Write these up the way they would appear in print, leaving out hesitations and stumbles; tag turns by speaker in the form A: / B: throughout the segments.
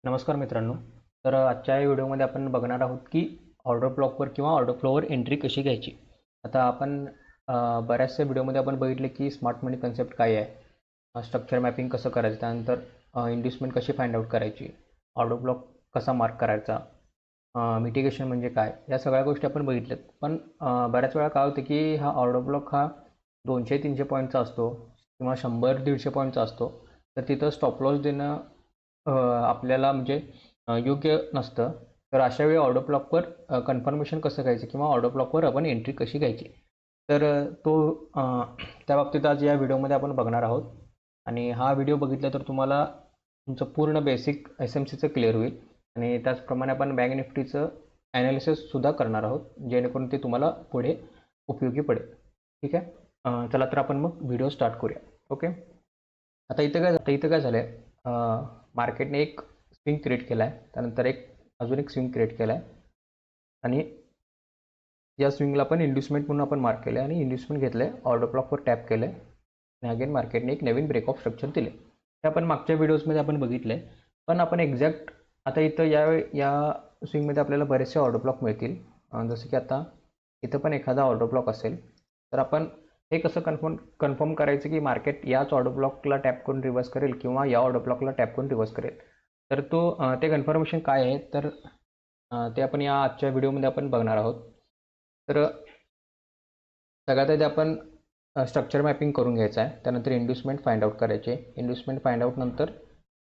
A: नमस्कार मित्रांनो. तर आजच्या या व्हिडिओमध्ये आपण बघणार आहोत की ऑर्डर ब्लॉकवर किंवा ऑर्डर फ्लोवर एंट्री कशी घ्यायची. आता आपण बऱ्याचशा व्हिडिओमध्ये आपण बघितले की स्मार्ट मनी कन्सेप्ट काय आहे, स्ट्रक्चर मॅपिंग कसं करायचं, त्यानंतर इन्व्हेस्टमेंट कशी फाइंड आउट करायची, ऑर्डर ब्लॉक कसा मार्क करायचा, मिटिगेशन म्हणजे काय, या सगळ्या गोष्टी आपण बघितल्यात. पण बऱ्याच वेळा काय होतं की हा ऑर्डर ब्लॉक हा 200-300 पॉईंटचा असतो किंवा 100-150 पॉईंटचा असतो. तर तिथं स्टॉप लॉस देणं आपल्याला म्हणजे योग्य नसतं. तर अशा वेळी ऑर्डर ब्लॉकवर कन्फर्मेशन कसं घ्यायचं किंवा ऑर्डर ब्लॉकवर आपण एंट्री कशी घ्यायची, तर त्या बाबतीत आज या व्हिडिओमध्ये आपण बघणार आहोत. आणि हा व्हिडिओ बघितला तर तुम्हाला तुमचं पूर्ण बेसिक एस एम सीचं क्लिअर होईल. आणि त्याचप्रमाणे आपण बँक निफ्टीचं ॲनालिसिससुद्धा करणार आहोत, जेणेकरून ते तुम्हाला पुढे उपयोगी पडेल. ठीक आहे. चला तर आपण मग व्हिडिओ स्टार्ट करूया. ओके. आता इथं काय झालं आहे, मार्केटने एक स्विंग क्रिएट केला आहे, त्यानंतर अजून एक स्विंग क्रिएट केला आहे, आणि या स्विंगला पण इन्व्हेस्टमेंट म्हणून आपण मार्क केलं आहे आणि इन्व्हेस्टमेंट घेतलं आहे, ऑर्डर ब्लॉकवर टॅप केलं आहे आणि अगेन मार्केटने एक नवीन ब्रेक ऑफ स्ट्रक्चर दिले. हे आपण मागच्या व्हिडिओजमध्ये आपण बघितलं आहे. पण आपण एक्झॅक्ट आता इथं या स्विंगमध्ये आपल्याला बरेचसे ऑर्डर ब्लॉक मिळतील. जसं की आता इथं पण एखादा ऑर्डर ब्लॉक असेल, तर आपण हे कसं कन्फर्म करायचं की मार्केट याच ऑर्डर ब्लॉकला टॅप करून रिव्हर्स करेल किंवा या ऑर्डर ब्लॉकला टॅप करून रिव्हर्स करेल. तर ते कन्फर्मेशन काय आहे, तर ते आपण या आजच्या व्हिडिओमध्ये आपण बघणार आहोत. तर सगळ्यात आधी आपण स्ट्रक्चर मॅपिंग करून घ्यायचं आहे, त्यानंतर इन्व्हेस्टमेंट फाइंड आउट करायचे, इन्व्हेस्टमेंट फाइंड आउट नंतर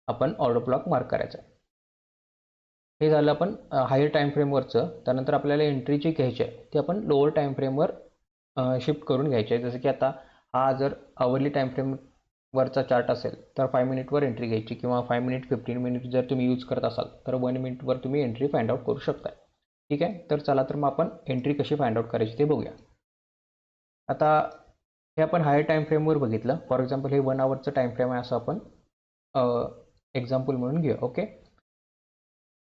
A: आपण ऑर्डर ब्लॉक मार्क करायचा आहे. हे झालं आपण हायर टाईम फ्रेमवरचं. त्यानंतर आपल्याला एंट्री जी घ्यायची आहे ती आपण लोअर टाईम फ्रेमवर शिफ्ट करून घ्यायची आहे. जसं की आता हा जर आवरली टाईम फ्रेमवरचा चार्ट असेल तर 5 मिनिटवर एंट्री घ्यायची, किंवा 5 मिनिट 15 मिनिट जर तुम्ही यूज करत असाल तर 1 मिनिटवर तुम्ही एंट्री फाइंड आउट करू शकता. ठीक आहे. तर चला तर मग आपण एंट्री कशी फाइंड आउट करायची ते बघूया. आता हे आपण हायर टाईम फ्रेमवर बघितलं. फॉर एक्झाम्पल हे 1 आवरचं टाईम फ्रेम आहे असं आपण एक्झाम्पल म्हणून घेऊ. ओके.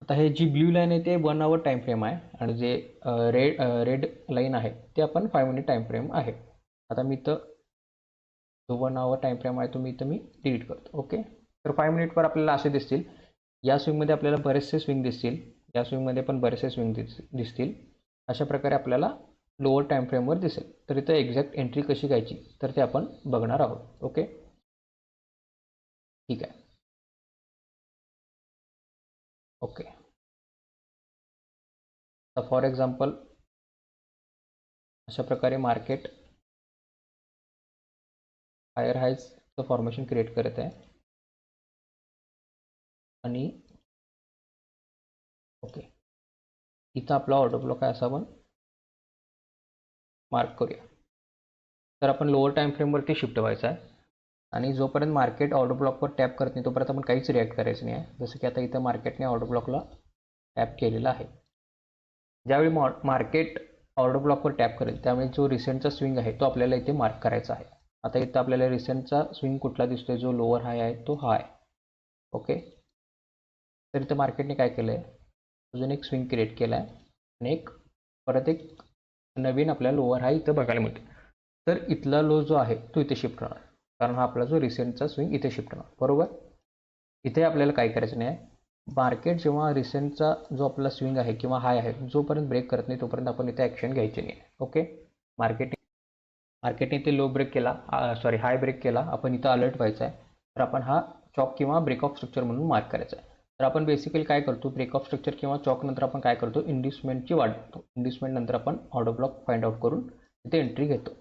A: आता हे जी ब्ल्यू लाईन आहे ते 1 आवर टाईम फ्रेम आहे, आणि जे रेड लाईन आहे ते आपण 5 मिनिट टाईम फ्रेम आहे. आता मी इथं जो 1 आवर टाईम फ्रेम आहे तो मी डिलीट करतो. ओके. तर 5 मिनिटवर आपल्याला असे दिसतील. या स्विंगमध्ये आपल्याला बरेचसे स्विंग दिसतील, या स्विंगमध्ये पण बरेचसे स्विंग दिसतील. अशा प्रकारे आपल्याला लोअर टाईम फ्रेमवर दिसेल. तर इथं एक्झॅक्ट एंट्री कशी घ्यायची तर ते आपण बघणार आहोत. ओके. ठीक आहे. ओके. तर फॉर एक्झाम्पल अशा प्रकारे मार्केट हायर हायचं फॉर्मेशन क्रिएट करत आहे. आणि ओके, इथं आपला ऑर्डर ब्लॉक आहे असं आपण मार्क करूया. तर आपण लोअर टाईम फ्रेमवरती शिफ्ट व्हायचं आहे, आणि जोपर्यंत मार्केट ऑर्डर ब्लॉकवर टॅप करत नाही तोपर्यंत आपण काहीच रिॲक्ट करायचं नाही आहे. जसं की आता इथं मार्केटने ऑर्डर ब्लॉकला टॅप केलेला आहे. ज्यावेळी मार्केट ऑर्डर ब्लॉकवर टॅप करेल त्यावेळी जो रिसेंटचा स्विंग आहे तो आपल्याला इथे मार्क करायचा आहे. आता इथं आपल्याला रिसेंटचा स्विंग कुठला दिसतोय, जो लोअर हाय आहे तो हा आहे. ओके. तर इथं मार्केटने काय केलं आहे, अजून एक स्विंग क्रिएट केला आहे, आणि परत एक नवीन आपल्याला लोअर हाय इथं बघायला मिळतो. तर इथला लो जो आहे तो इथे शिफ्ट होणार, कारण हा आपला जो रिसेंटचा स्विंग इथे शिफ्ट होणार. बरोबर. इथे आपल्याला काय करायचं नाही आहे. मार्केट जेव्हा रिसेंटचा जो आपला स्विंग आहे किंवा हाय आहे जोपर्यंत ब्रेक करत नाही तोपर्यंत आपण इथे ॲक्शन घ्यायची नाही आहे. ओके. मार्केटने इथे लो ब्रेक केला, सॉरी हाय ब्रेक केला, आपण इथं अलर्ट व्हायचं आहे. तर आपण हा चॉक किंवा ब्रेक ऑफ स्ट्रक्चर म्हणून मार्क करायचा आहे. तर आपण बेसिकली काय करतो, ब्रेक ऑफ स्ट्रक्चर किंवा चॉक नंतर आपण काय करतो, इन्व्हेस्टमेंटची वाट बघतो. इन्व्हेस्टमेंट नंतर आपण ऑर्डर ब्लॉक फाइंड आउट करून इथे एंट्री घेतो.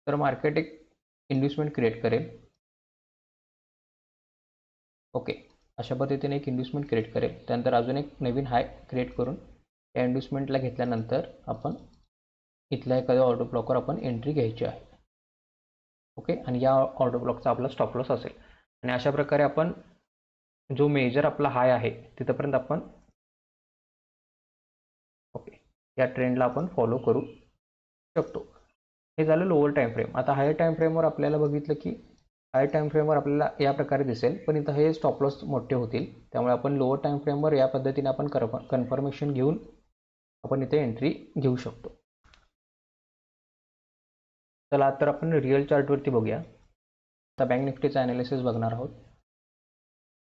A: तर मार्केट एक इन्व्हेस्टमेंट क्रिएट करेल. ओके. अशा पद्धतीने एक इन्व्हेस्टमेंट क्रिएट करेल. त्यानंतर अजून एक नवीन हाय क्रिएट करून त्या इन्व्हेस्टमेंटला घेतल्यानंतर आपण इथल्या एखाद्या ऑर्डर ब्लॉकवर आपण एंट्री घ्यायची आहे. ओके. आणि या ऑर्डर ब्लॉकचा आपला स्टॉप लॉस असेल. आणि अशा प्रकारे आपण जो मेजर आपला हाय आहे तिथपर्यंत आपण ओके या ट्रेंडला आपण फॉलो करू शकतो. हे झालं लोअर टाईम फ्रेम. आता हायर टाईम फ्रेमवर आपल्याला बघितलं की हायर टाईम फ्रेमवर आपल्याला या प्रकारे दिसेल, पण इथं हे स्टॉप लॉस मोठे होतील. त्यामुळे आपण लोअर टाईम फ्रेमवर या पद्धतीने आपण कन्फर्मेशन घेऊन आपण इथे एंट्री घेऊ शकतो. चला तर आपण रिअल चार्टवरती बघूया. आता बँक निफ्टीचा ॲनालिसिस बघणार आहोत.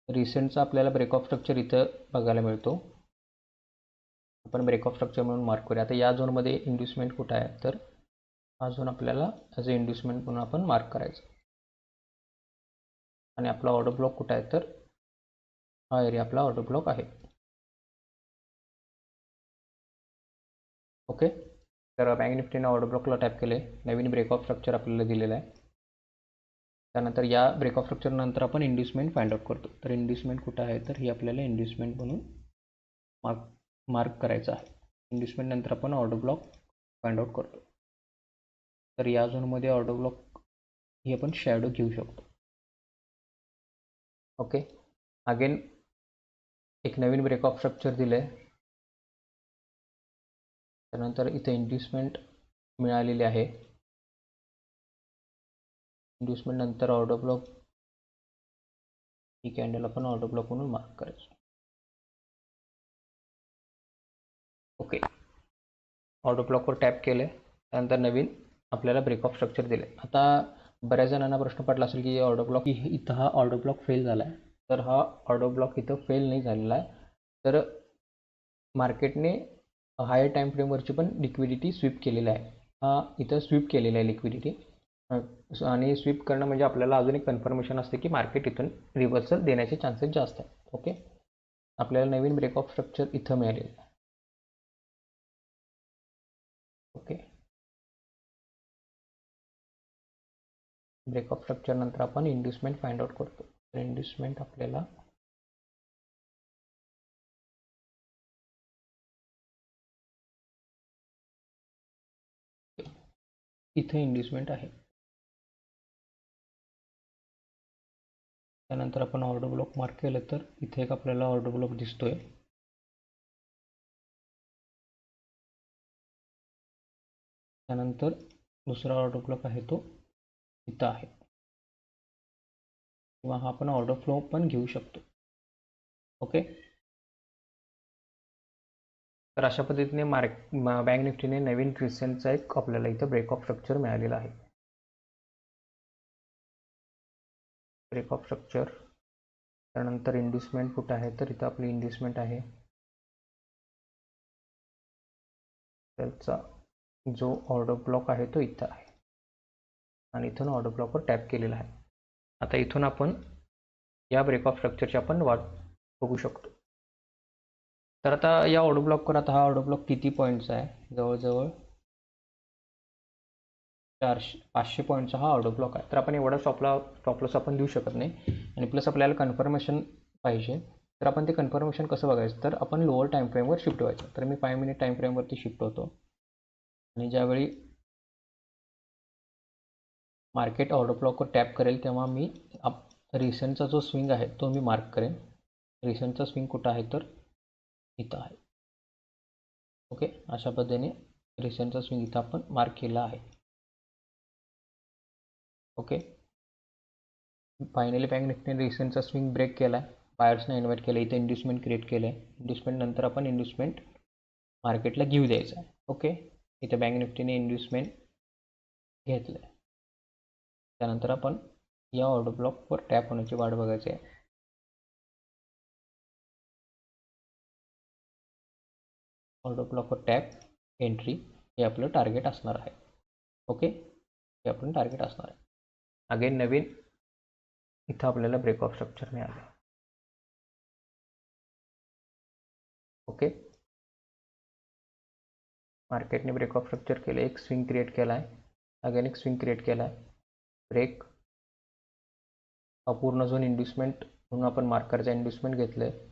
A: रिसेंटचा आपल्याला ब्रेक ऑफ स्ट्रक्चर इथं बघायला मिळतो. आपण ब्रेक ऑफ स्ट्रक्चर म्हणून मार्क करूया. आता या झोनमध्ये इंड्युसमेंट कुठं आहे, तर हा झोन आपल्याला ॲज अ इंड्युसमेंट म्हणून आपण मार्क करायचा. आणि आपला ऑर्डर ब्लॉक कुठं आहे, तर हा एरिया आपला ऑर्डर ब्लॉक आहे. ओके. तर बँक निफ्टीनं ऑर्डर ब्लॉकला टॅप केले. नवीन ब्रेक ऑफ स्ट्रक्चर आपल्याला दिलेलं आहे. त्यानंतर या ब्रेक ऑफ स्ट्रक्चर नंतर आपण इंड्युसमेंट फाइंड आउट करतो. तर इंड्युसमेंट कुठं आहे, तर ही आपल्याला इंड्युसमेंट म्हणून मार्क करायचं आहे. इंड्युसमेंट नंतर आपण ऑर्डर ब्लॉक फाइंड आउट करतो. तर या झोनमध्ये ऑर्डर ब्लॉक ही आपण शॅडो घेऊ शकतो. ओके. अगेन एक नवीन ब्रेक ऑफ स्ट्रक्चर दिलं आहे. त्यानंतर इथे इंड्युसमेंट मिळालेली आहे. इंड्युसमेंट नंतर ऑर्डर ब्लॉक, ही कॅन्डल आपण ऑर्डर ब्लॉक म्हणून मार्क करायचं. ओके. ऑर्डर ब्लॉकवर टॅप केलं. त्यानंतर नवीन आपल्याला ब्रेक ऑफ स्ट्रक्चर दिले. आता बऱ्याच जणांना प्रश्न पडला असेल की ऑर्डर ब्लॉक, इथं हा ऑर्डर ब्लॉक फेल झाला आहे. तर हा ऑर्डर ब्लॉक इथं फेल नाही झालेला आहे. तर मार्केटने हायर टाईम फ्रेमवरची पण लिक्विडिटी स्वीप केलेली आहे. हा इथं स्वीप केलेला आहे लिक्विडिटी. आणि स्वीप करणं म्हणजे आपल्याला अजून एक कन्फर्मेशन असते की मार्केट इथून रिव्हर्सल देण्याचे चान्सेस जास्त आहेत. ओके. आपल्याला नवीन ब्रेक ऑफ स्ट्रक्चर इथं मिळालेलं आहे. ओके. ब्रेक ऑफ स्ट्रक्चर नंतर आपण इंड्युसमेंट फाइंड आउट करतो. तर इंड्युसमेंट आपल्याला इथे इंड्युसमेंट आहे. त्यानंतर आपण ऑर्डर ब्लॉक मार्क केलं तर इथे एक आपल्याला ऑर्डर ब्लॉक दिसतोय. त्यानंतर दुसरा ऑर्डर ब्लॉक आहे तो इथं आहे. किंवा हा आपण ऑर्डर फ्लो पण घेऊ शकतो. ओके. तर अशा पद्धतीने बँक निफ्टीने नवीन रिसेंटचा एक आपल्याला इथं ब्रेक ऑफ स्ट्रक्चर मिळालेला आहे. ब्रेक ऑफ स्ट्रक्चर त्यानंतर इंड्युसमेंट कुठं आहे, तर इथं आपली इंड्युसमेंट आहे. त्याचा जो ऑर्डर ब्लॉक आहे तो इथं आहे. आणि इथून ऑर्डर ब्लॉकवर टॅप केलेला आहे. आता इथून आपण या ब्रेक ऑफ स्ट्रक्चरची आपण वाट बघू शकतो. तर आता या ऑर्डर ब्लॉकवर, आता हा ऑर्डर ब्लॉक किती पॉईंटचा आहे, जवळजवळ 500 पॉईंटचा हा ऑर्डर ब्लॉक आहे. तर आपण एवढा स्टॉप लॉस आपण देऊ शकत नाही. आणि प्लस आपल्याला कन्फर्मेशन पाहिजे. तर आपण ते कन्फर्मेशन कसं बघायचं, तर आपण लोअर टाईम फ्रेमवर शिफ्ट व्हायचं. तर मी 5 मिनिट टाईम फ्रेमवरती शिफ्ट होतो. आणि ज्यावेळी मार्केट ऑर्डर ब्लॉकवर टॅप करेल तेव्हा मी रिसेंटचा जो स्विंग आहे तो मी मार्क करेन. रिसेंटचा स्विंग कुठं आहे, तर इथं आहे. ओके. अशा पद्धतीने रिसेंटचा स्विंग इथं आपण मार्क केला आहे. ओके. फायनली बँक निफ्टीने रिसेंटचा स्विंग ब्रेक केला आहे. बायर्सने इन्व्हाइट केलं, इथे इंड्युसमेंट क्रिएट केलं आहे. इंड्युसमेंट नंतर आपण इंड्युसमेंट मार्केटला घेऊ द्यायचं आहे. ओके. इथे बँक निफ्टीने इंड्युसमेंट घेतलं आहे. त्यानंतर आपण या ऑर्डर ब्लॉकवर टॅप होण्याची वाट बघायची आहे. ऑर्डर ब्लॉकवर टॅप एंट्री हे आपलं टार्गेट असणार आहे. ओके. हे आपलं टार्गेट असणार आहे. अगेन नवीन इथं आपल्याला ब्रेक ऑफ स्ट्रक्चर मिळालं. ओके. मार्केटने ब्रेक ऑफ स्ट्रक्चर केलं, एक स्विंग क्रिएट केला आहे. अगेन एक स्विंग क्रिएट केला आहे. ब्रेक पूर्ण झोन इंड्युसमेंट म्हणून आपण मार्क करायचा, इंड्युसमेंट घेतलं आहे.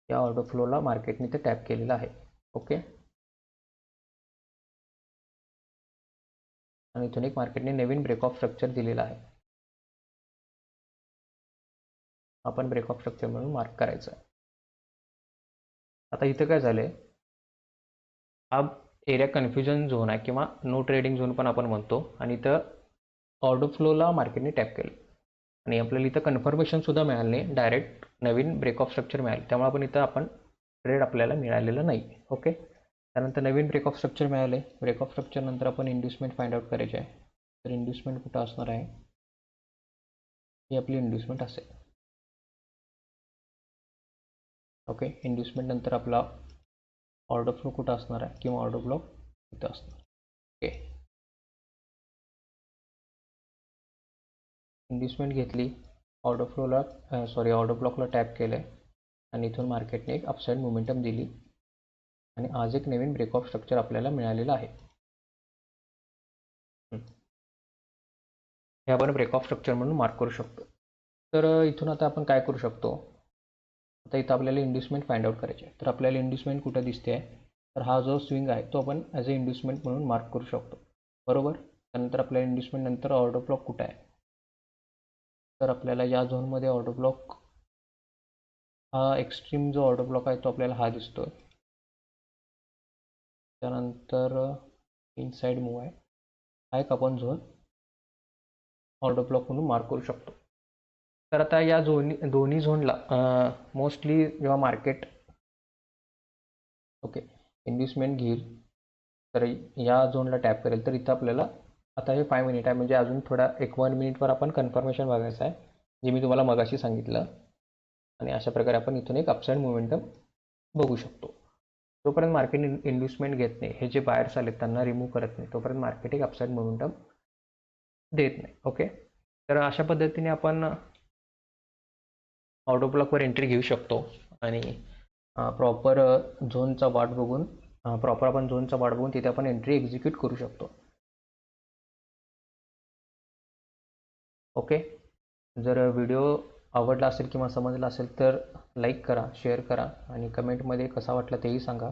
A: या ऑर्डर फ्लोला मार्केटने ते टॅप केलेलं आहे. ओके. आणि इथून एक मार्केटने नवीन ब्रेक ऑफ स्ट्रक्चर दिलेला आहे. आपण ब्रेक ऑफ स्ट्रक्चर म्हणून मार्क करायचं आहे. आता इथं काय झालंय, हा एरिया कन्फ्युजन झोन आहे किंवा नो ट्रेडिंग झोन पण आपण म्हणतो. आणि इथं ऑर्डर फ्लोला मार्केटने टॅप केलं आणि आपल्याला इथं कन्फर्मेशन सुद्धा मिळालं नाही, डायरेक्ट नवीन ब्रेक ऑफ स्ट्रक्चर मिळालं. त्यामुळे आपण इथं ट्रेड आपल्याला मिळालेलं नाही. ओके. त्यानंतर नवीन ब्रेक ऑफ स्ट्रक्चर मिळाले. ब्रेक ऑफ स्ट्रक्चर नंतर आपण इंड्युसमेंट फाइंड आउट करायचे आहे. तर इंड्युसमेंट कुठं असणार आहे, ही आपली इंड्युसमेंट असेल. ओके, इंड्युसमेंट नंतर आपला ऑर्डर फ्लो कुठं असणार आहे किंवा ऑर्डर ब्लॉक इथं असणार. ओके, इंड्युसमेंट घेतली, ऑर्डर फ्लोला ऑर्डर ब्लॉकला टॅप केलं आहे आणि इथून मार्केटने एक अपसाईड मोमेंटम दिली आणि आज एक नवीन ब्रेकऑफ स्ट्रक्चर आपल्याला मिळालेलं आहे. हे आपण ब्रेकऑफ स्ट्रक्चर म्हणून मार्क करू शकतो. तर इथून आता आपण काय करू शकतो, आता इथं आपल्याला इंड्युसमेंट फाइंड आउट करायचे आहे. तर आपल्याला इंड्युसमेंट कुठं दिसते आहे, तर हा जो स्विंग आहे तो आपण ॲज अ इंड्युसमेंट म्हणून मार्क करू शकतो, बरोबर. त्यानंतर आपल्या इंड्युसमेंट नंतर ऑर्डर ब्लॉक कुठं आहे, तर आपल्याला या झोनमध्ये ऑर्डर ब्लॉक हा एक्स्ट्रीम जो ऑर्डर ब्लॉक आहे तो आपल्याला हा दिसतोय. त्यानंतर इनसाइड मूव आहे, हा एक आपण झोन ऑर्डर ब्लॉक म्हणून मार्क करू शकतो. तर आता या दोन्ही झोनला मोस्टली जेव्हा मार्केट ओके इन्व्हेस्टमेंट घेईल तर या झोनला टॅप करेल, तर इथं आपल्याला आता हे 5 मिनिट आहे, म्हणजे अजून थोडा 1 मिनिटवर आपण कन्फर्मेशन बघायचं आहे, जे मी तुम्हाला मगाशी सांगितलं. आणि अशा प्रकारे आपण इथून एक अपसाईड मोमेंटम बघू शकतो. जोपर्यंत मार्केट इन्व्हेस्टमेंट घेत नाही, हे जे बायर्स आले त्यांना रिमूव्ह करत नाही, तोपर्यंत मार्केट एक अपसाईड मोमेंटम देत नाही. ओके, तर अशा पद्धतीने आपण ऑर्डर ब्लॉकवर एंट्री घेऊ शकतो आणि प्रॉपर झोनचा वाट बघून तिथे आपण एंट्री एक्झिक्यूट करू शकतो. ओके, जर व्हिडिओ आवडला असेल किंवा समजला असेल तर लाईक करा, शेअर करा आणि कमेंटमध्ये कसा वाटला तेही सांगा.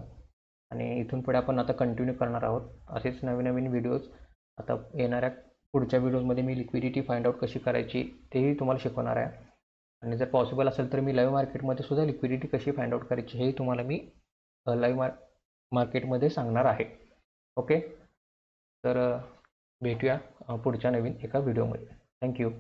A: आणि इथून पुढे आपण आता कंटिन्यू करणार आहोत असेच नवीन नवीन व्हिडिओज. आता येणाऱ्या पुढच्या व्हिडिओजमध्ये मी लिक्विडिटी फाइंड आउट कशी करायची तेही तुम्हाला शिकवणार आहे. आणि जर पॉसिबल असेल तर मी लाईव्ह मार्केटमध्ये सुद्धा लिक्विडिटी कशी फाइंड आउट करायची हेही तुम्हाला मी लाईव्ह मार्केटमध्ये सांगणार आहे. ओके, तर भेटूया पुढच्या नवीन एका व्हिडिओमध्ये. थँक्यू.